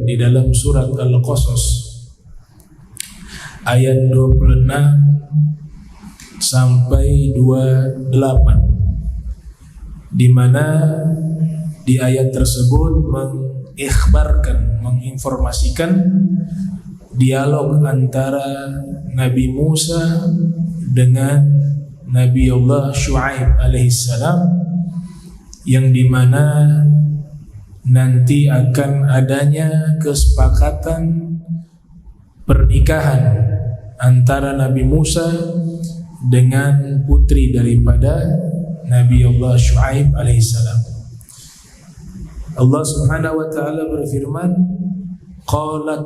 di dalam surat Al-Qasas ayat 26 sampai 28, di mana di ayat tersebut menginformasikan dialog antara Nabi Musa dengan Nabi Allah Shu'aib alaihissalam, yang dimana nanti akan adanya kesepakatan pernikahan antara Nabi Musa dengan putri daripada Nabi Allah Shu'aib alaihissalam. Allah subhanahu wa ta'ala berfirman, qalat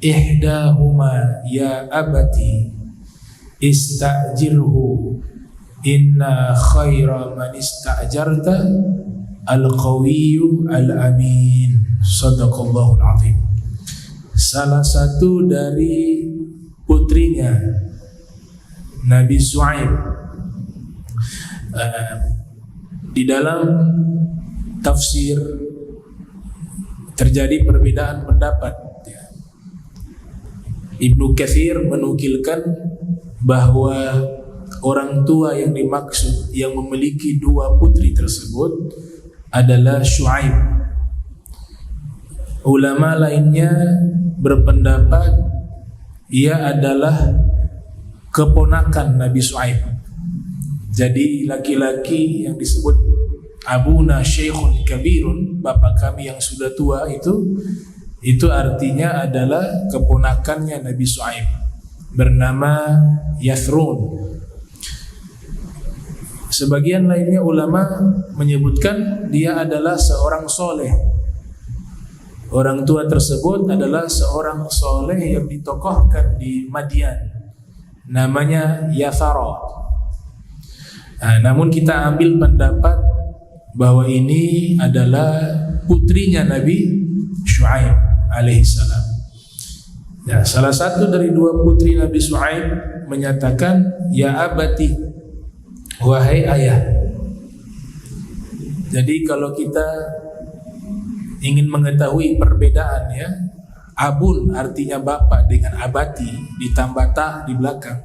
ihdahuma ya abati ista'jirhu inna khaira man ista'jarta al-qawiyyu al-amin. Sadaqallahul azim. Salah satu dari putrinya Nabi Shu'aib, di dalam tafsir terjadi perbedaan pendapat. Ibnu Katsir menukilkan bahwa orang tua yang dimaksud yang memiliki dua putri tersebut adalah Shu'aib. Ulama lainnya berpendapat ia adalah keponakan Nabi Shu'aib. Jadi laki-laki yang disebut Abuna Syekhun Kabirun, bapak kami yang sudah tua, itu artinya adalah keponakannya Nabi Shu'aib, bernama Yathrun. Sebagian lainnya ulama menyebutkan dia adalah seorang soleh. Orang tua tersebut adalah seorang soleh yang ditokohkan di Madian, namanya Yathara. Namun kita ambil pendapat bahwa ini adalah putrinya Nabi Shu'aib alaihissalam. Ya, salah satu dari dua putri Nabi Shu'aib menyatakan, ya abati, wahai ayah. Jadi kalau kita ingin mengetahui perbedaan, ya, abun artinya bapak dengan abati ditambah ta di belakang,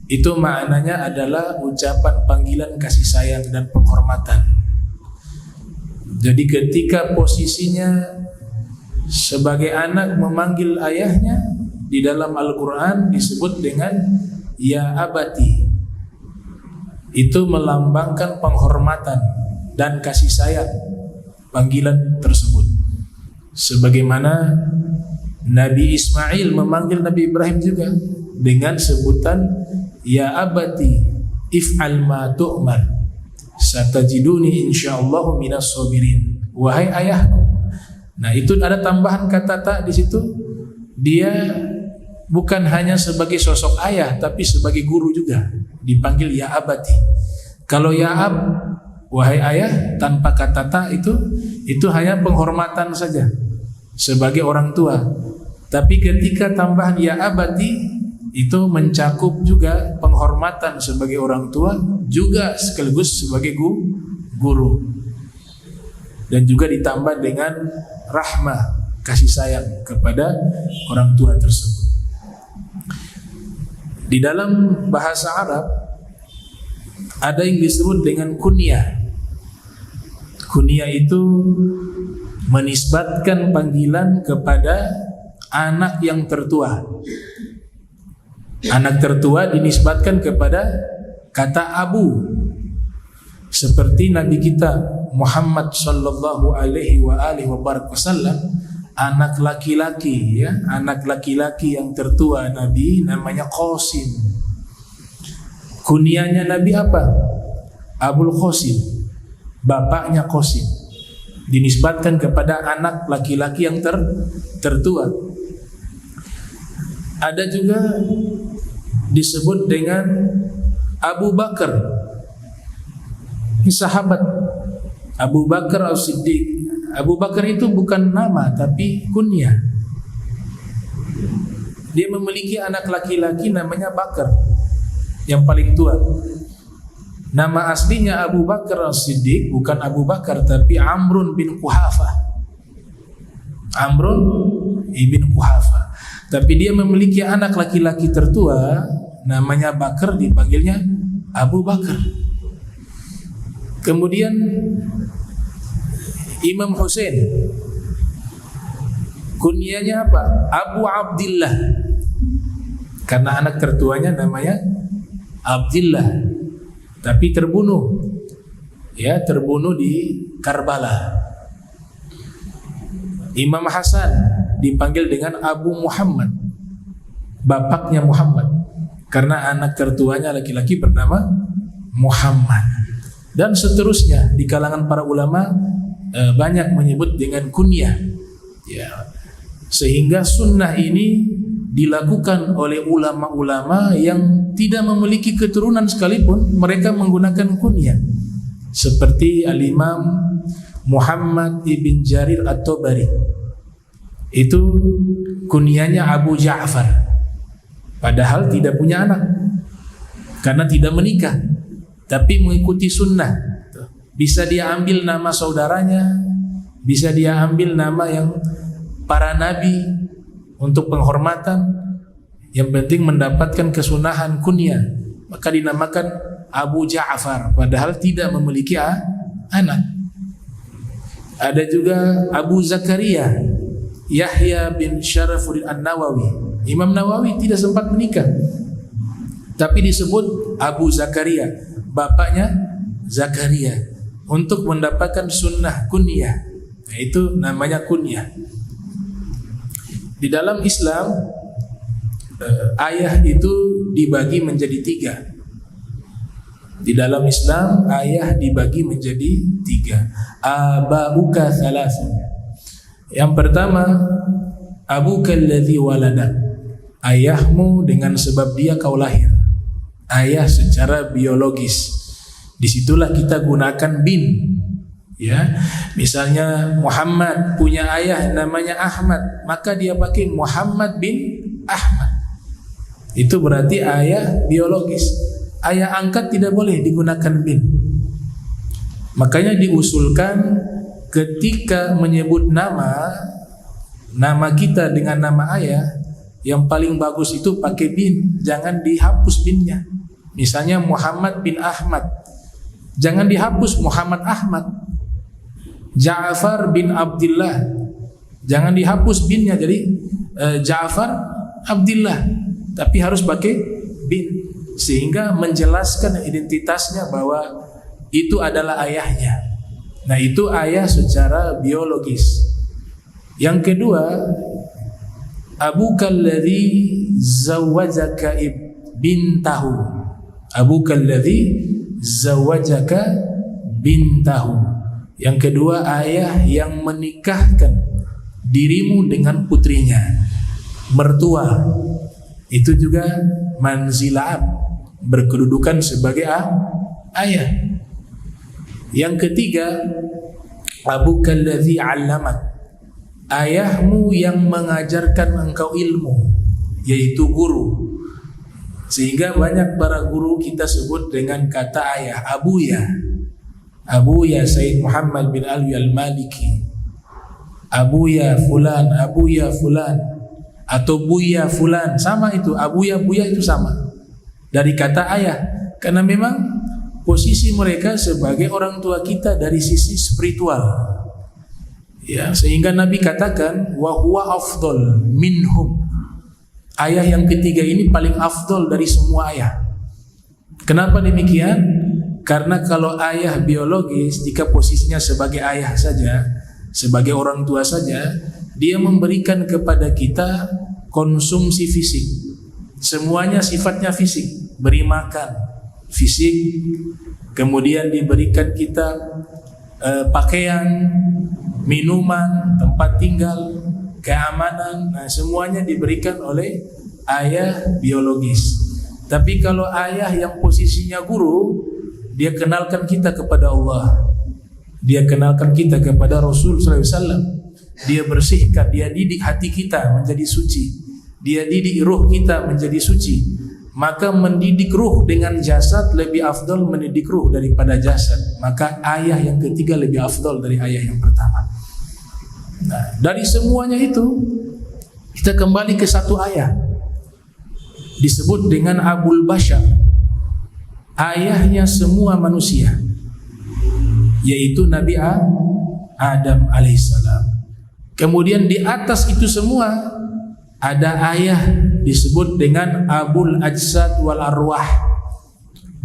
itu maknanya adalah ucapan panggilan kasih sayang dan penghormatan. Jadi ketika posisinya sebagai anak memanggil ayahnya, di dalam Al-Quran disebut dengan ya abati, itu melambangkan penghormatan dan kasih sayang panggilan tersebut. Sebagaimana Nabi Ismail memanggil Nabi Ibrahim juga dengan sebutan ya abati if'al ma tu'mar satajiduni insyaallah minas sabirin. Wahai ayahku. Nah, itu ada tambahan kata tak di situ. Dia bukan hanya sebagai sosok ayah, tapi sebagai guru juga, dipanggil ya abati. Kalau ya ab, wahai ayah, tanpa kata tak itu hanya penghormatan saja sebagai orang tua. Tapi ketika tambahan ya abati, itu mencakup juga penghormatan sebagai orang tua, juga sekaligus sebagai guru, dan juga ditambah dengan rahmah, kasih sayang kepada orang tua tersebut. Di dalam bahasa Arab ada yang disebut dengan kunyah. Kunyah itu menisbatkan panggilan kepada anak yang tertua. Anak tertua dinisbatkan kepada kata abu, seperti Nabi kita Muhammad sallallahu alaihi wasallam, anak laki-laki, ya, anak laki-laki yang tertua Nabi namanya Qasim. Kunyahnya Nabi apa? Abul Qasim, bapaknya Qasim, dinisbatkan kepada anak laki-laki yang tertua. Ada juga disebut dengan Abu Bakar, ini sahabat Abu Bakar As-Siddiq. Abu Bakar itu bukan nama tapi kunyah. Dia memiliki anak laki-laki namanya Bakar, yang paling tua. Nama aslinya Abu Bakar As-Siddiq bukan Abu Bakar tapi Amrun bin Quhafah. Amrun ibn Quhafa. Tapi dia memiliki anak laki-laki tertua namanya Bakar, dipanggilnya Abu Bakar. Kemudian Imam Husain, kunyanya apa? Abu Abdillah, karena anak tertuanya namanya Abdillah, tapi terbunuh di Karbala. Imam Hasan dipanggil dengan Abu Muhammad, bapaknya Muhammad, karena anak tertuanya laki-laki bernama Muhammad. Dan seterusnya di kalangan para ulama banyak menyebut dengan kunyah, ya. Sehingga sunnah ini dilakukan oleh ulama-ulama yang tidak memiliki keturunan sekalipun, mereka menggunakan kunyah. Seperti Al-Imam Muhammad ibn Jarir At-Tabari, itu kunyahnya Abu Ja'far, padahal tidak punya anak karena tidak menikah, tapi mengikuti sunnah. Bisa dia ambil nama saudaranya, bisa dia ambil nama yang para nabi untuk penghormatan. Yang penting mendapatkan kesunahan kunyah, maka dinamakan Abu Ja'far padahal tidak memiliki anak. Ada juga Abu Zakaria Yahya bin Syarafuddin An-Nawawi. Imam Nawawi tidak sempat menikah, tapi disebut Abu Zakaria, bapaknya Zakaria, untuk mendapatkan sunnah kunyah. Nah, itu namanya kunyah. Di dalam Islam ayah itu dibagi menjadi 3. Di dalam Islam ayah dibagi menjadi 3. Abauka thalathun. Yang pertama, abuka alladhi waladak, ayahmu dengan sebab dia kau lahir. Ayah secara biologis. Disitulah kita gunakan bin, ya. Misalnya Muhammad punya ayah namanya Ahmad, maka dia pakai Muhammad bin Ahmad. Itu berarti ayah biologis. Ayah angkat tidak boleh digunakan bin. Makanya diusulkan ketika menyebut nama kita dengan nama ayah, yang paling bagus itu pakai bin, jangan dihapus binnya. Misalnya Muhammad bin Ahmad, jangan dihapus Muhammad Ahmad. Ja'far bin Abdillah, jangan dihapus binnya jadi Ja'far Abdillah, tapi harus pakai bin, sehingga menjelaskan identitasnya bahwa itu adalah ayahnya. Nah, itu ayah secara biologis. Yang kedua, abuka alladhi zawwajaka bintahu. Abuka alladhi zawwajaka bintahu. Yang kedua, ayah yang menikahkan dirimu dengan putrinya, mertua. Itu juga manzilah, berkedudukan sebagai ayah. Yang ketiga, abuka alladhi 'allamak, ayahmu yang mengajarkan engkau ilmu, yaitu guru. Sehingga banyak para guru kita sebut dengan kata ayah, abuya. Abuya Sayyid Muhammad bin Alwi al-Maliki, abuya fulan, abuya fulan, atau buya fulan, sama itu, abuya buya itu sama dari kata ayah, karena memang posisi mereka sebagai orang tua kita dari sisi spiritual, ya. Sehingga Nabi katakan wa huwa afdal minhum, ayah yang ketiga ini paling afdal dari semua ayah. Kenapa demikian? Karena kalau ayah biologis, jika posisinya sebagai ayah saja, sebagai orang tua saja, dia memberikan kepada kita konsumsi fisik, semuanya sifatnya fisik, beri makan fisik, kemudian diberikan kita pakaian, minuman, tempat tinggal, keamanan. Nah, semuanya diberikan oleh ayah biologis. Tapi kalau ayah yang posisinya guru, dia kenalkan kita kepada Allah, dia kenalkan kita kepada Rasul SAW, dia bersihkan, dia didik hati kita menjadi suci, dia didik ruh kita menjadi suci. Maka mendidik ruh dengan jasad lebih afdal mendidik ruh daripada jasad. Maka ayah yang ketiga lebih afdal dari ayah yang pertama. Nah, dari semuanya itu kita kembali ke satu ayah disebut dengan Abul Bashar, ayahnya semua manusia, yaitu Nabi Adam alaihissalam. Kemudian di atas itu semua ada ayah disebut dengan Abul Ajsad wal Arwah,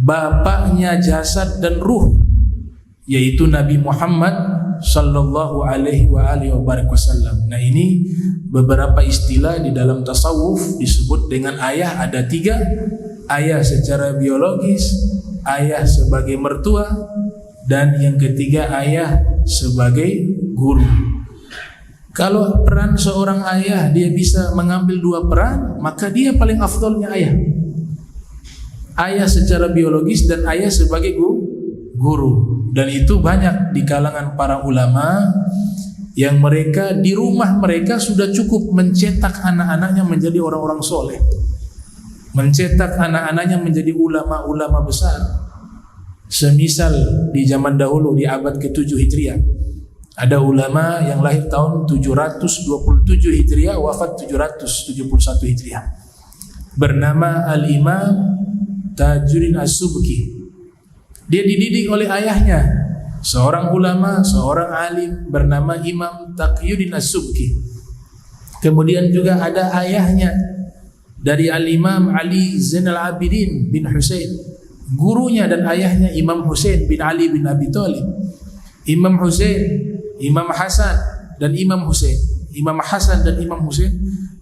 bapaknya jasad dan ruh, yaitu Nabi Muhammad sallallahu alaihi wasallam. Nah, ini beberapa istilah di dalam tasawuf disebut dengan ayah. Ada 3, ayah secara biologis, ayah sebagai mertua, dan yang ketiga ayah sebagai guru. Kalau peran seorang ayah dia bisa mengambil 2 peran, maka dia paling afdolnya ayah. Ayah secara biologis dan ayah sebagai guru. Dan itu banyak di kalangan para ulama yang mereka di rumah mereka sudah cukup mencetak anak-anaknya menjadi orang-orang soleh, mencetak anak-anaknya menjadi ulama-ulama besar. Semisal di zaman dahulu di abad ke-7 Hijriah ada ulama yang lahir tahun 727 Hijriah, wafat 771 Hijriah, bernama Al-Imam Tajuddin As-Subki. Dia dididik oleh ayahnya, seorang ulama, seorang alim bernama Imam Taqiyuddin As-Subki. Kemudian juga ada ayahnya dari Al-Imam Ali Zainal Abidin bin Husain, gurunya dan ayahnya Imam Husain bin Ali bin Abi Thalib. Imam Husain, Imam Hasan dan Imam Husain, Imam Hasan dan Imam Husain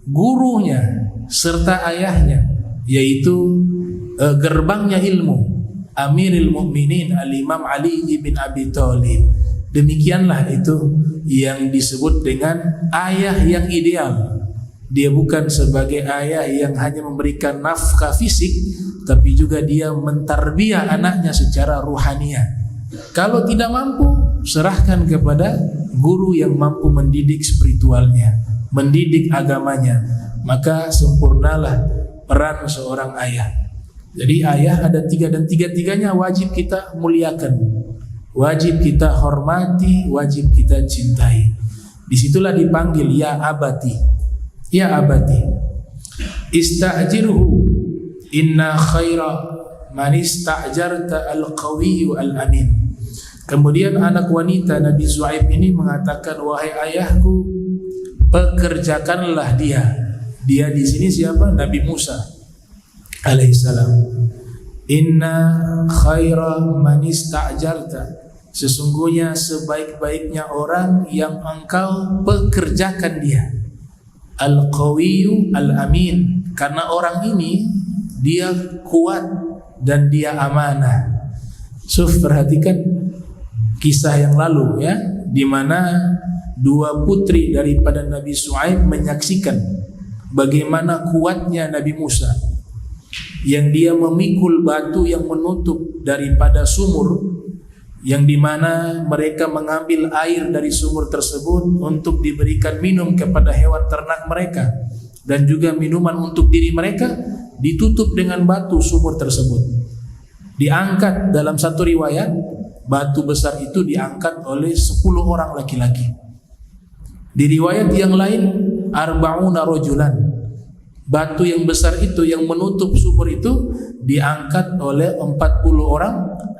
gurunya serta ayahnya, yaitu gerbangnya ilmu, Amirul Mukminin Al-Imam Ali bin Abi Thalib. Demikianlah itu yang disebut dengan ayah yang ideal. Dia bukan sebagai ayah yang hanya memberikan nafkah fisik, tapi juga dia mentarbiyah anaknya secara ruhaniyah. Kalau tidak mampu, serahkan kepada guru yang mampu mendidik spiritualnya, mendidik agamanya. Maka sempurnalah peran seorang ayah. Jadi ayah ada 3 dan 3-tiganya wajib kita muliakan, wajib kita hormati, wajib kita cintai. Disitulah dipanggil ya abati, ya abati. Ista'jirhu inna khaira man ista'jarta al-qawiyyu al-amin. Kemudian anak wanita Nabi Shu'aib ini mengatakan, wahai ayahku, pekerjakanlah dia. Dia di sini siapa? Nabi Musa alaihissalam. Inna khaira man ista'jarta, sesungguhnya sebaik-baiknya orang yang engkau pekerjakan dia, al-qawiyyu al-amin, karena orang ini dia kuat dan dia amanah. Perhatikan kisah yang lalu ya, di mana 2 putri daripada Nabi Shu'aib menyaksikan bagaimana kuatnya Nabi Musa, yang dia memikul batu yang menutup daripada sumur, yang dimana mereka mengambil air dari sumur tersebut untuk diberikan minum kepada hewan ternak mereka, dan juga minuman untuk diri mereka, ditutup dengan batu sumur tersebut. Diangkat dalam satu riwayat, batu besar itu diangkat oleh 10 orang laki-laki. Di riwayat yang lain, arba'una rajulan, batu yang besar itu yang menutup sumur itu diangkat oleh 40 orang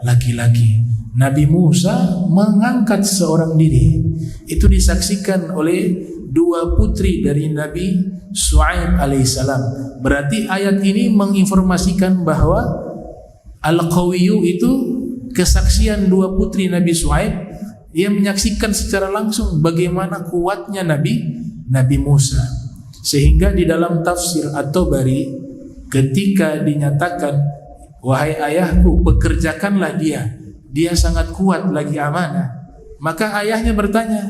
laki-laki. Nabi Musa mengangkat seorang diri. Itu disaksikan oleh 2 putri dari Nabi Shu'aib alaihissalam. Berarti ayat ini menginformasikan bahwa Al-Qawiyyu itu kesaksian 2 putri Nabi Shu'aib yang menyaksikan secara langsung bagaimana kuatnya Nabi Musa. Sehingga di dalam tafsir At-Tabari ketika dinyatakan, wahai ayahku, pekerjakanlah dia, dia sangat kuat lagi amanah, maka ayahnya bertanya,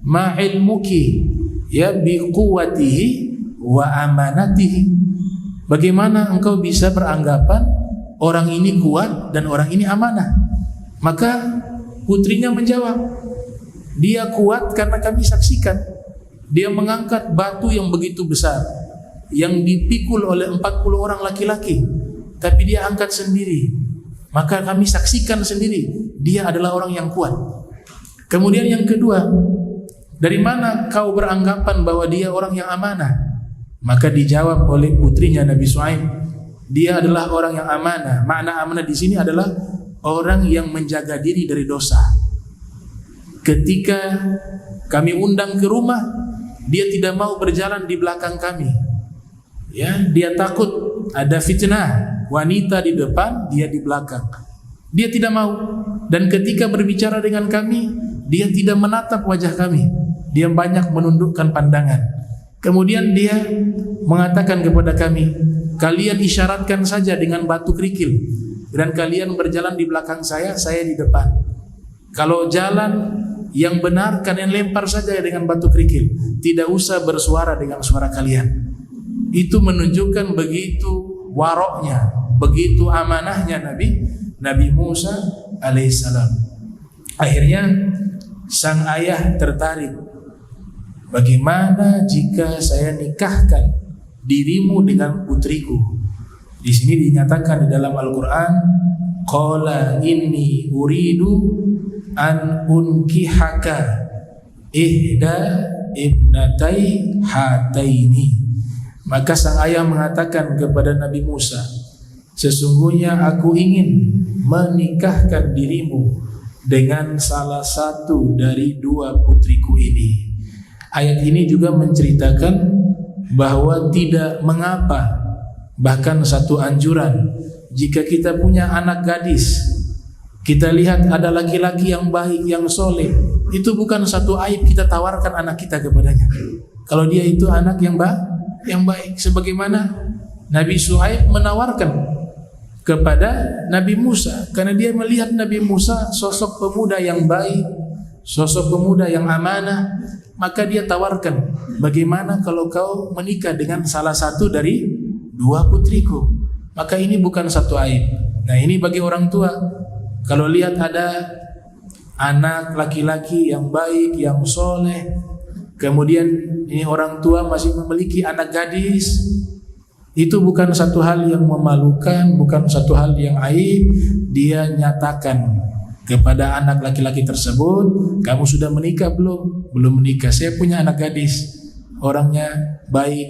ma ilmuki ya bi quwwatihi wa amanatihi, bagaimana engkau bisa beranggapan orang ini kuat dan orang ini amanah? Maka putrinya menjawab, dia kuat karena kami saksikan dia mengangkat batu yang begitu besar, yang dipikul oleh 40 orang laki-laki, tapi dia angkat sendiri. Maka kami saksikan sendiri, dia adalah orang yang kuat. Kemudian yang kedua, Dari mana kau beranggapan bahwa dia orang yang amanah? Maka dijawab oleh putrinya Nabi Shu'aib, dia adalah orang yang amanah. Makna amanah di sini adalah orang yang menjaga diri dari dosa. Ketika kami undang ke rumah, dia tidak mau berjalan di belakang kami. Ya, dia takut ada fitnah, wanita di depan, dia di belakang. Dia tidak mau. Dan ketika berbicara dengan kami, dia tidak menatap wajah kami. Dia banyak menundukkan pandangan. Kemudian dia mengatakan kepada kami, kalian isyaratkan saja dengan batu kerikil, dan kalian berjalan di belakang saya di depan. Kalau jalan yang benar, kalian lempar saja dengan batu kerikil, tidak usah bersuara dengan suara kalian. Itu menunjukkan begitu waroknya, begitu amanahnya Nabi Musa alaihissalam. Akhirnya sang ayah tertarik. Bagaimana jika saya nikahkan dirimu dengan putriku? Di sini dinyatakan di dalam Al-Quran, qala inni uridu an unkihaka ihda ibnatai hataini. Maka sang ayah mengatakan kepada Nabi Musa, sesungguhnya aku ingin menikahkan dirimu dengan salah satu dari dua putriku ini. Ayat ini juga menceritakan bahwa tidak mengapa, bahkan satu anjuran, jika kita punya anak gadis, kita lihat ada laki-laki yang baik, yang soleh, itu bukan satu aib kita tawarkan anak kita kepadanya. Kalau dia itu anak yang baik, sebagaimana Nabi Shu'aib menawarkan kepada Nabi Musa, karena dia melihat Nabi Musa sosok pemuda yang baik, sosok pemuda yang amanah, maka dia tawarkan, bagaimana kalau kau menikah dengan salah satu dari dua putriku? Maka ini bukan satu aib. Nah, ini bagi orang tua, kalau lihat ada anak laki-laki yang baik, yang soleh, kemudian ini orang tua masih memiliki anak gadis, itu bukan satu hal yang memalukan, bukan satu hal yang aib. Dia nyatakan kepada anak laki-laki tersebut, kamu sudah menikah belum? Belum menikah. Saya punya anak gadis, orangnya baik.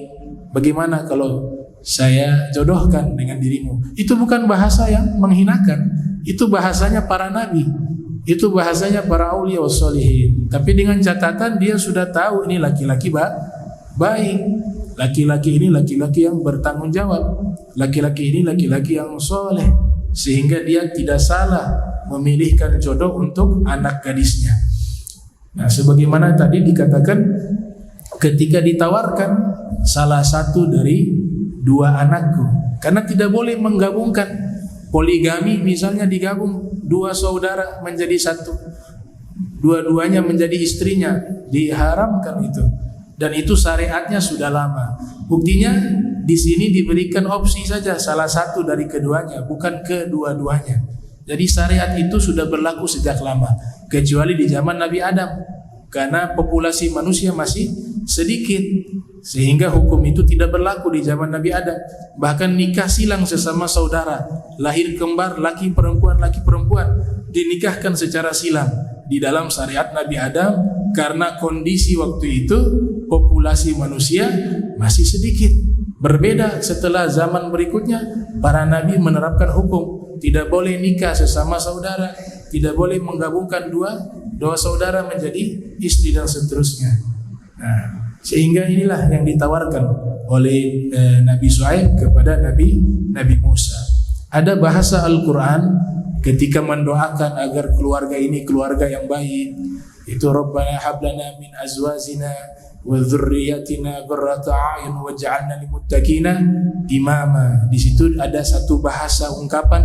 Bagaimana kalau saya jodohkan dengan dirimu? Itu bukan bahasa yang menghinakan. Itu bahasanya para nabi. Itu bahasanya para aulia wassolihin. Tapi dengan catatan dia sudah tahu ini laki-laki baik. Laki-laki ini laki-laki yang bertanggung jawab. Laki-laki ini laki-laki yang soleh, sehingga dia tidak salah memilihkan jodoh untuk anak gadisnya. Nah, sebagaimana tadi dikatakan, ketika ditawarkan salah satu dari dua anakku, karena tidak boleh menggabungkan poligami, misalnya digabung dua saudara menjadi satu, dua-duanya menjadi istrinya, diharamkan itu. Dan itu syariatnya sudah lama. Buktinya di sini diberikan opsi saja salah satu dari keduanya, bukan kedua-duanya. Jadi syariat itu sudah berlaku sejak lama, kecuali di zaman Nabi Adam, karena populasi manusia masih sedikit, sehingga hukum itu tidak berlaku di zaman Nabi Adam. Bahkan nikah silang sesama saudara, lahir kembar laki perempuan dinikahkan secara silang di dalam syariat Nabi Adam, karena kondisi waktu itu populasi manusia masih sedikit. Berbeda setelah zaman berikutnya, para nabi menerapkan hukum tidak boleh nikah sesama saudara, tidak boleh menggabungkan dua saudara menjadi istri dan seterusnya. Nah, sehingga inilah yang ditawarkan oleh Nabi Shu'aib kepada Nabi Musa. Ada bahasa Al-Quran ketika mendoakan agar keluarga ini keluarga yang baik, itu Rabbana hablana min azwajina wa dzurriyyatina qurrata a'yun waj'alna lil muttaqina imama. Di situ ada satu bahasa ungkapan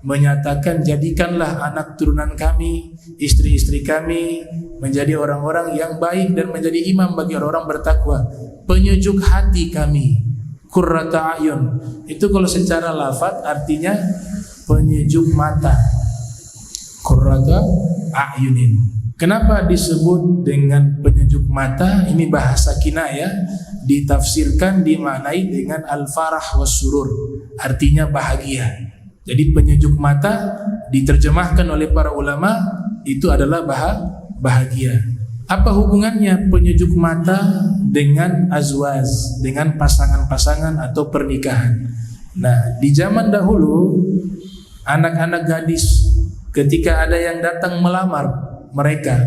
menyatakan, jadikanlah anak turunan kami, istri-istri kami menjadi orang-orang yang baik dan menjadi imam bagi orang-orang bertakwa, penyejuk hati kami. Qurrata a'yun itu kalau secara lafaz artinya penyejuk mata. Qurrata a'yunin. Kenapa disebut dengan penyejuk mata? Ini bahasa kinayah, ditafsirkan dimaknai dengan al-farah was-surur, artinya bahagia. Jadi penyejuk mata diterjemahkan oleh para ulama itu adalah bahagia. Apa hubungannya penyejuk mata dengan azwaj, dengan pasangan-pasangan atau pernikahan? Nah, di zaman dahulu anak-anak gadis ketika ada yang datang melamar mereka,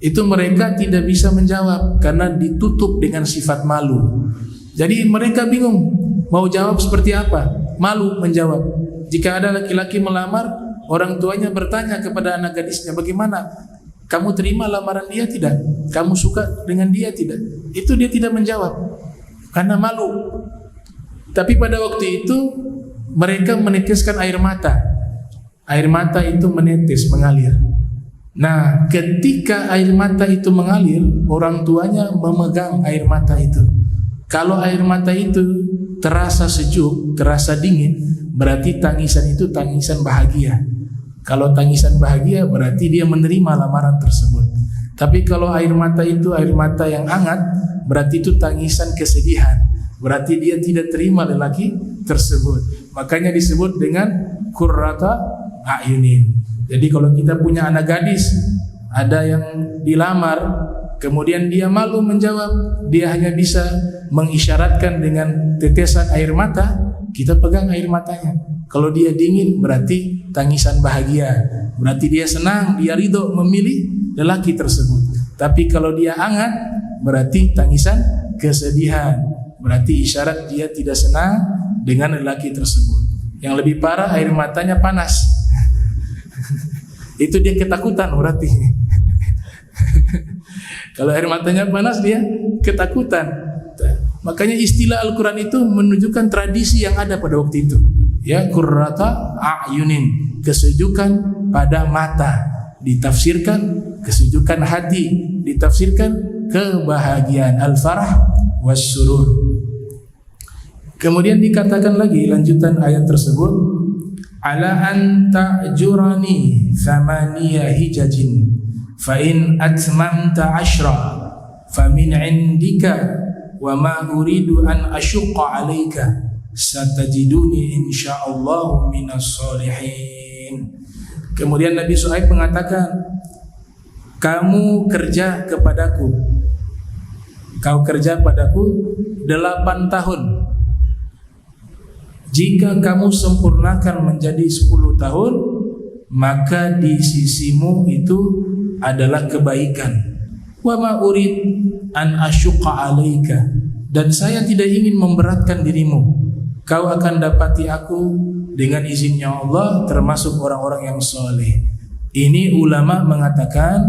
itu mereka tidak bisa menjawab karena ditutup dengan sifat malu. Jadi mereka bingung mau jawab seperti apa, malu menjawab. Jika ada laki-laki melamar, orang tuanya bertanya kepada anak gadisnya, bagaimana? Kamu terima lamaran dia tidak? Kamu suka dengan dia tidak? Itu dia tidak menjawab karena malu. Tapi pada waktu itu mereka meneteskan air mata. Air mata itu menetes, mengalir. Nah, ketika air mata itu mengalir, orang tuanya memegang air mata itu. Kalau air mata itu terasa sejuk, terasa dingin, berarti tangisan itu tangisan bahagia. Kalau tangisan bahagia, berarti dia menerima lamaran tersebut. Tapi kalau air mata itu air mata yang hangat, berarti itu tangisan kesedihan. Berarti dia tidak terima lelaki tersebut. Makanya disebut dengan qurrata a'yunin. Jadi kalau kita punya anak gadis, ada yang dilamar, kemudian dia malu menjawab, dia hanya bisa mengisyaratkan dengan tetesan air mata, kita pegang air matanya. Kalau dia dingin berarti tangisan bahagia, berarti dia senang, dia ridho memilih lelaki tersebut. Tapi kalau dia hangat berarti tangisan kesedihan, berarti isyarat dia tidak senang dengan lelaki tersebut. Yang lebih parah air matanya panas. Itu dia ketakutan berarti. Kalau air matanya panas dia ketakutan. Makanya istilah Al-Quran itu menunjukkan tradisi yang ada pada waktu itu. Ya, qurrata a'yunin, kesejukan pada mata. Ditafsirkan kesejukan hati, ditafsirkan kebahagiaan, al-farah was-surur. Kemudian dikatakan lagi lanjutan ayat tersebut, ala an ta'jurani thamaniya hijajin fa in atmamta ashra fa min indika wa ma uridu an asyqa alayka satajiduni insyaallah minas solihin. Kemudian Nabi Shu'aib mengatakan, kamu kerja kepadaku, kau kerja padaku 8 tahun. Jika kamu sempurnakan menjadi 10 tahun, maka di sisimu itu adalah kebaikan. Wa ma urid an asyqa alaika, dan saya tidak ingin memberatkan dirimu. Kau akan dapati aku dengan izinnya Allah termasuk orang-orang yang soleh. Ini ulama mengatakan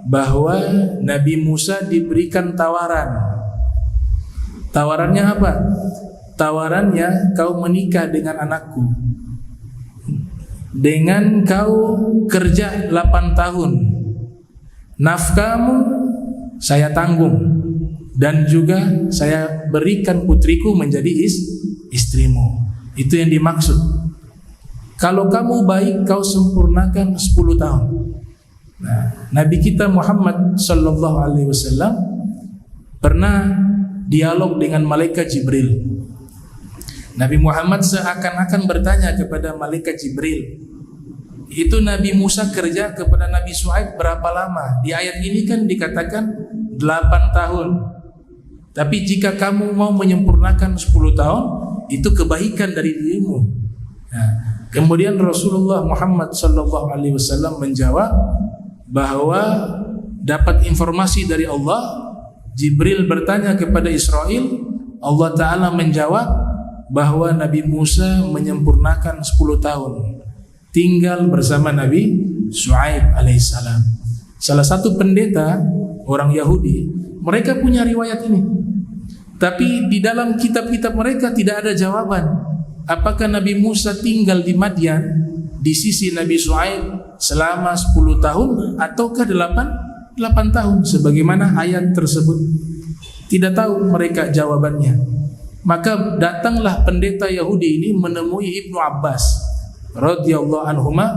bahwa Nabi Musa diberikan tawaran. Tawarannya apa? Tawarannya, kau menikah dengan anakku dengan kau kerja 8 tahun, nafkahmu saya tanggung, dan juga saya berikan putriku menjadi istrimu. Itu yang dimaksud. Kalau kamu baik, kau sempurnakan 10 tahun. Nah, Nabi kita Muhammad sallallahu alaihi wasallam pernah dialog dengan malaikat Jibril. Nabi Muhammad seakan-akan bertanya kepada malaikat Jibril, itu Nabi Musa kerja kepada Nabi Shu'aib berapa lama? Di ayat ini kan dikatakan 8 tahun. Tapi jika kamu mau menyempurnakan 10 tahun, itu kebaikan dari dirimu. Nah, kemudian Rasulullah Muhammad sallallahu alaihi wasallam menjawab bahwa dapat informasi dari Allah. Jibril bertanya kepada Israel, Allah Ta'ala menjawab bahwa Nabi Musa menyempurnakan 10 tahun tinggal bersama Nabi Shu'aib alaihissalam. Salah satu pendeta orang Yahudi, mereka punya riwayat ini, tapi di dalam kitab-kitab mereka tidak ada jawaban apakah Nabi Musa tinggal di Madian di sisi Nabi Shu'aib selama 10 tahun ataukah 8 tahun sebagaimana ayat tersebut. Tidak tahu mereka jawabannya. Maka datanglah pendeta Yahudi ini menemui Ibnu Abbas radhiyallahu anhuma.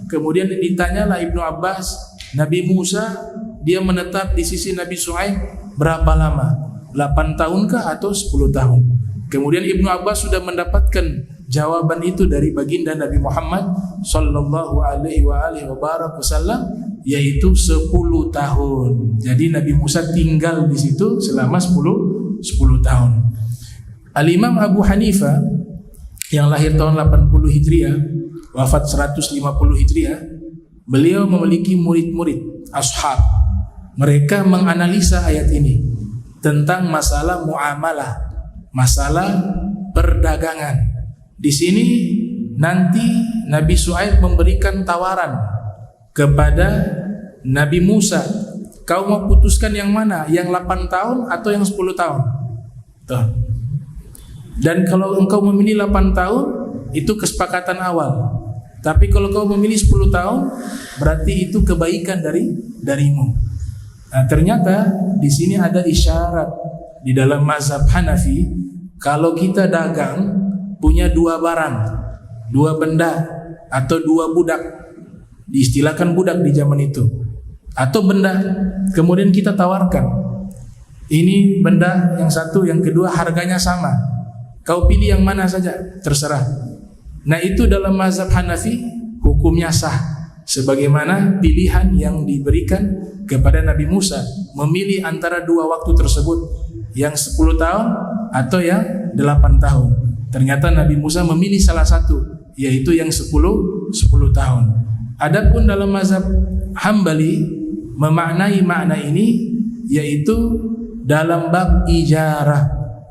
Kemudian ditanyalah Ibnu Abbas, Nabi Musa dia menetap di sisi Nabi Shu'aib berapa lama? 8 tahunkah atau 10 tahun? Kemudian Ibnu Abbas sudah mendapatkan jawaban itu dari baginda Nabi Muhammad sallallahu alaihi wasallam, yaitu 10 tahun. Jadi Nabi Musa tinggal di situ selama 10 tahun. Al-Imam Abu Hanifah yang lahir tahun 80 Hijriah, wafat 150 Hijriah, beliau memiliki murid-murid, ashab. Mereka menganalisa ayat ini tentang masalah muamalah, masalah perdagangan. Di sini nanti Nabi Syuaib memberikan tawaran kepada Nabi Musa, kau mau putuskan yang mana? Yang 8 tahun atau yang 10 tahun? Tuh. Dan kalau engkau memilih 8 tahun, itu kesepakatan awal. Tapi kalau kau memilih 10 tahun, berarti itu kebaikan darimu. Nah, ternyata di sini ada isyarat di dalam mazhab Hanafi, kalau kita dagang punya 2 barang, 2 benda atau 2 budak, diistilahkan budak di zaman itu, atau benda, kemudian kita tawarkan, ini benda yang satu, yang kedua harganya sama, kau pilih yang mana saja, terserah. Nah, itu dalam mazhab Hanafi hukumnya sah, sebagaimana pilihan yang diberikan kepada Nabi Musa, memilih antara 2 waktu tersebut, yang 10 tahun atau yang 8 tahun. Ternyata Nabi Musa memilih salah satu, yaitu yang 10 tahun. Adapun dalam mazhab Hambali memaknai makna ini, yaitu dalam bab ijarah,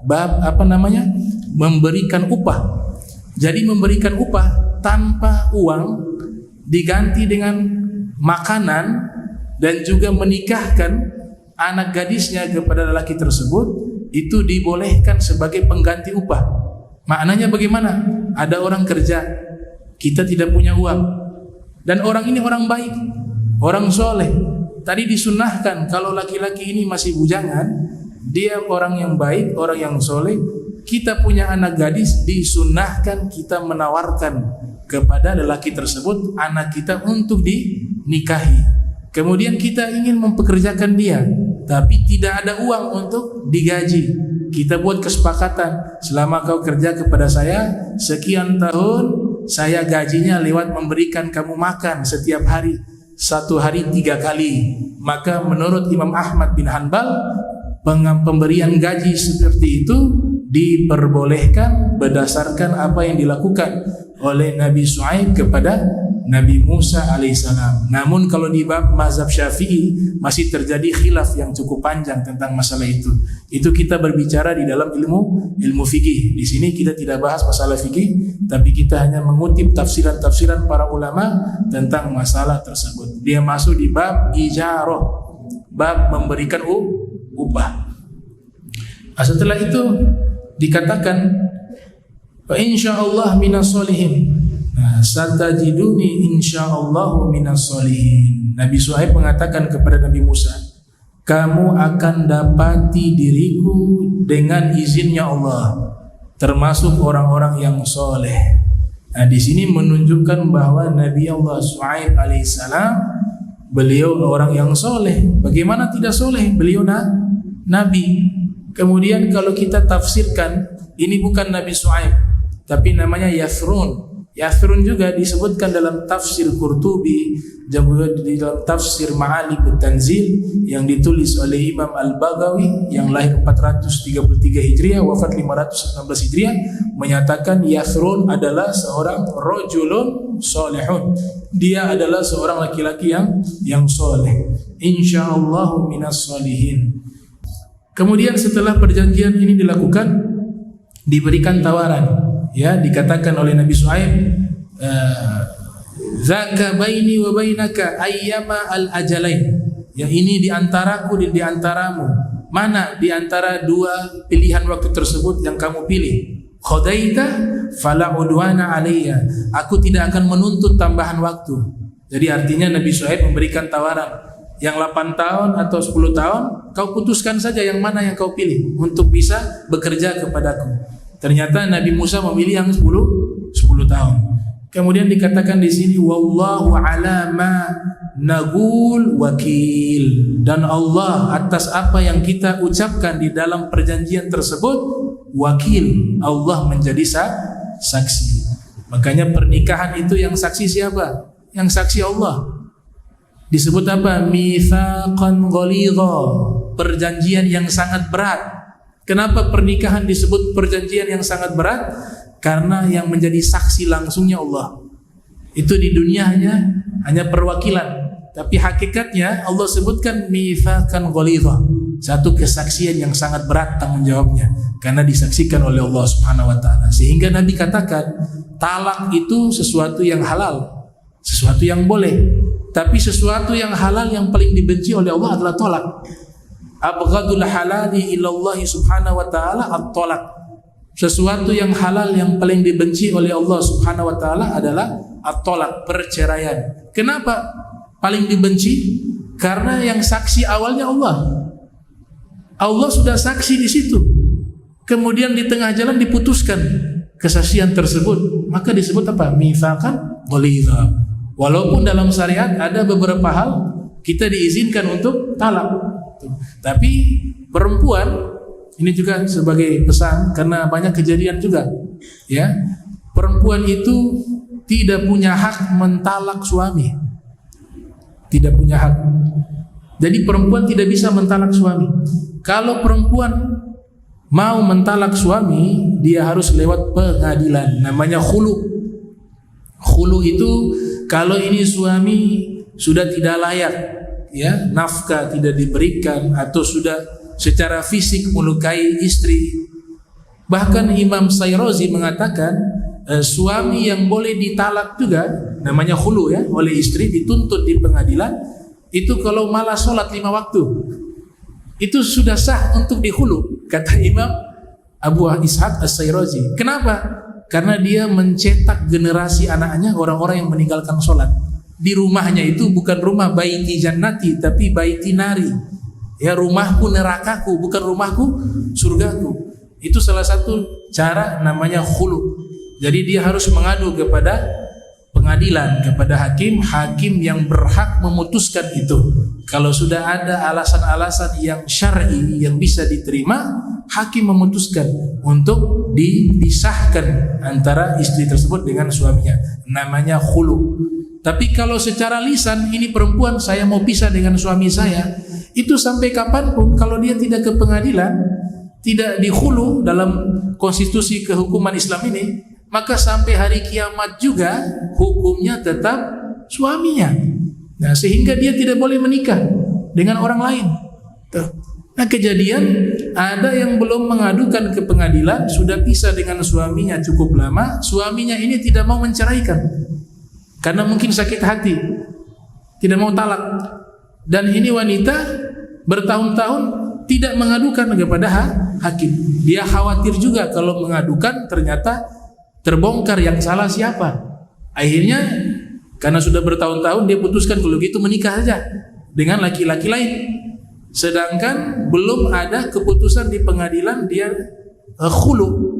bab memberikan upah. Jadi memberikan upah tanpa uang, diganti dengan makanan, dan juga menikahkan anak gadisnya kepada lelaki tersebut, itu dibolehkan sebagai pengganti upah. Maknanya bagaimana? Ada orang kerja, kita tidak punya uang, dan orang ini orang baik, orang soleh. Tadi disunahkan kalau laki-laki ini masih bujangan, dia orang yang baik, orang yang soleh, kita punya anak gadis, disunahkan kita menawarkan kepada lelaki tersebut anak kita untuk dinikahi. Kemudian kita ingin mempekerjakan dia, tapi tidak ada uang untuk digaji. Kita buat kesepakatan, selama kau kerja kepada saya sekian tahun, saya gajinya lewat memberikan kamu makan setiap hari, 1 hari 3 kali. Maka menurut Imam Ahmad bin Hanbal, pemberian gaji seperti itu diperbolehkan berdasarkan apa yang dilakukan oleh Nabi Syuaib kepada Nabi Musa alaihissalam. Namun kalau di bab mazhab Syafi'i masih terjadi khilaf yang cukup panjang tentang masalah itu. Itu kita berbicara di dalam ilmu fikih. Di sini kita tidak bahas masalah fikih, tapi kita hanya mengutip tafsiran-tafsiran para ulama tentang masalah tersebut. Dia masuk di bab ijarah, bab memberikan upah. Setelah itu dikatakan, fa insyaallah minas solihin. Nah, satajiduni insyaallahu minas solihin. Nabi Syuaib mengatakan kepada Nabi Musa, kamu akan dapati diriku dengan izinnya Allah, termasuk orang-orang yang soleh. Nah, di sini menunjukkan bahwa Nabi Allah Syuaib alaihissalam, beliau orang yang soleh. Bagaimana tidak soleh? Beliau nabi. Kemudian kalau kita tafsirkan, ini bukan Nabi Syuaib, tapi namanya Yathrun. Yathrun juga disebutkan dalam tafsir Qurtubi, juga di dalam tafsir Ma'alik Tanzil yang ditulis oleh Imam Al-Baghawi yang lahir 433 Hijriah, wafat 516 Hijriah, menyatakan Yathrun adalah seorang rajulun solehun. Dia adalah seorang laki-laki yang soleh. Insyaallah minas solihin. Kemudian setelah perjanjian ini dilakukan, diberikan tawaran, ya, dikatakan oleh Nabi Syuaib, zaka baini wa bainaka ayyama al-ajalain. Ya, ini di antaraku dan di antaramu. Mana di antara 2 pilihan waktu tersebut yang kamu pilih? Khadaita fala udwana alayya. Aku tidak akan menuntut tambahan waktu. Jadi artinya Nabi Syuaib memberikan tawaran, yang 8 tahun atau 10 tahun, kau putuskan saja yang mana yang kau pilih untuk bisa bekerja kepadaku. Ternyata Nabi Musa memilih yang 10 tahun. Kemudian dikatakan di sini, wallahu ala ma naqul wakil. Dan Allah atas apa yang kita ucapkan di dalam perjanjian tersebut wakil. Allah menjadi saksi. Makanya pernikahan itu yang saksi siapa? Yang saksi Allah. Disebut apa? Mitsaqan ghalidha, perjanjian yang sangat berat. Kenapa pernikahan disebut perjanjian yang sangat berat? Karena yang menjadi saksi langsungnya Allah. Itu di dunia hanya perwakilan, tapi hakikatnya Allah sebutkan mitsaqan ghalidha, satu kesaksian yang sangat berat tanggung jawabnya karena disaksikan oleh Allah Subhanahu wa taala. Sehingga Nabi katakan, talak itu sesuatu yang halal, sesuatu yang boleh. Tapi sesuatu yang halal yang paling dibenci oleh Allah adalah tolak. Abghadul halali ilallahi subhanahu wa ta'ala at-tolak. Sesuatu yang halal yang paling dibenci oleh Allah subhanahu wa ta'ala adalah at-tolak, perceraian. Kenapa paling dibenci? Karena yang saksi awalnya Allah. Allah sudah saksi di situ. Kemudian di tengah jalan diputuskan kesaksian tersebut, maka disebut apa? Mitsaqan ghalidha. Walaupun dalam syariat ada beberapa hal kita diizinkan untuk talak, tapi perempuan ini juga sebagai pesan karena banyak kejadian juga, ya, perempuan itu tidak punya hak mentalak suami, tidak punya hak. Jadi perempuan tidak bisa mentalak suami. Kalau perempuan mau mentalak suami, dia harus lewat pengadilan, namanya khulu. Khulu itu kalau ini suami sudah tidak layak, ya, nafkah tidak diberikan atau sudah secara fisik melukai istri. Bahkan Imam Sayrozi mengatakan suami yang boleh ditalak juga, namanya khulu, ya, oleh istri, dituntut di pengadilan, itu kalau malah sholat 5 waktu, itu sudah sah untuk dihulu, kata Imam Abu Ishaq As-Sayrozi. Kenapa? Karena dia mencetak generasi anaknya orang-orang yang meninggalkan sholat. Di rumahnya itu bukan rumah baiti jannati, tapi baiti nari. Ya, rumahku nerakaku, bukan rumahku surgaku. Itu salah satu cara, namanya khulu. Jadi dia harus mengadu kepada pengadilan, kepada hakim yang berhak memutuskan itu. Kalau sudah ada alasan-alasan yang syar'i yang bisa diterima, hakim memutuskan untuk dipisahkan antara istri tersebut dengan suaminya, namanya khulu. Tapi kalau secara lisan, ini perempuan, saya mau pisah dengan suami saya, itu sampai kapanpun kalau dia tidak ke pengadilan, tidak dikhulu dalam konstitusi kehukuman Islam ini, maka sampai hari kiamat juga hukumnya tetap suaminya. Nah, sehingga dia tidak boleh menikah dengan orang lain. Tuh. Nah, kejadian ada yang belum mengadukan ke pengadilan, sudah pisah dengan suaminya cukup lama, suaminya ini tidak mau menceraikan karena mungkin sakit hati, tidak mau talak. Dan ini wanita bertahun-tahun tidak mengadukan kepada hakim. Dia khawatir juga kalau mengadukan ternyata terbongkar yang salah siapa. Akhirnya karena sudah bertahun-tahun dia putuskan kalau gitu menikah saja dengan laki-laki lain. Sedangkan belum ada keputusan di pengadilan, dia khulu.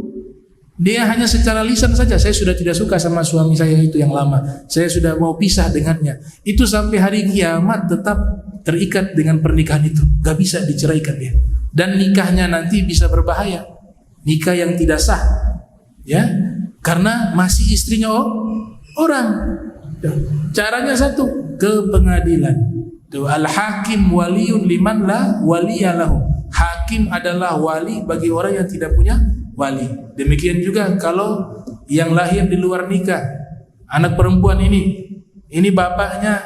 Dia hanya secara lisan saja, saya sudah tidak suka sama suami saya itu yang lama, saya sudah mau pisah dengannya. Itu sampai hari kiamat tetap terikat dengan pernikahan itu, gak bisa diceraikan dia. Dan nikahnya nanti bisa berbahaya, nikah yang tidak sah, ya, karena masih istrinya orang. Caranya satu, ke pengadilan. Al-hakim waliyun liman la waliyalahu. Hakim adalah wali bagi orang yang tidak punya wali. Demikian juga kalau yang lahir di luar nikah, anak perempuan ini bapaknya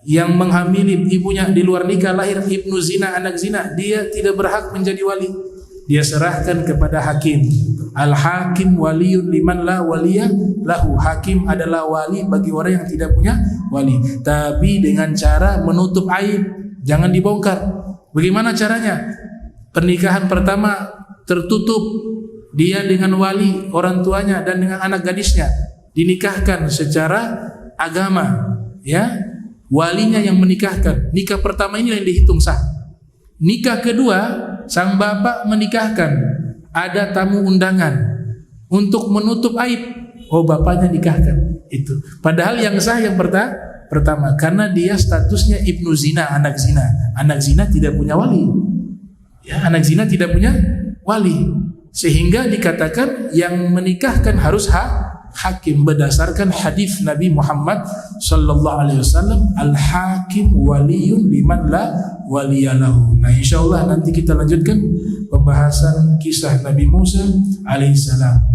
yang menghamili ibunya di luar nikah, lahir ibnu zina, anak zina, dia tidak berhak menjadi wali. Dia serahkan kepada hakim. Al-hakim waliyun liman la waliya lahu. Hakim adalah wali bagi orang yang tidak punya wali, tapi dengan cara menutup aib, jangan dibongkar. Bagaimana caranya? Pernikahan pertama tertutup, dia dengan wali orang tuanya dan dengan anak gadisnya dinikahkan secara agama, ya, walinya yang menikahkan. Nikah pertama ini yang dihitung sah. Nikah kedua, sang bapak menikahkan, ada tamu undangan untuk menutup aib. Oh, bapaknya nikahkan itu. Padahal yang sah yang pertama, karena dia statusnya ibnu zina, anak zina. Anak zina tidak punya wali. Ya, anak zina tidak punya wali. Sehingga dikatakan yang menikahkan harus hakim berdasarkan hadis Nabi Muhammad sallallahu alaihi wasallam, al-hakim waliyun liman la waliyalahu. Nah, insyaallah nanti kita lanjutkan pembahasan kisah Nabi Musa alaihissalam.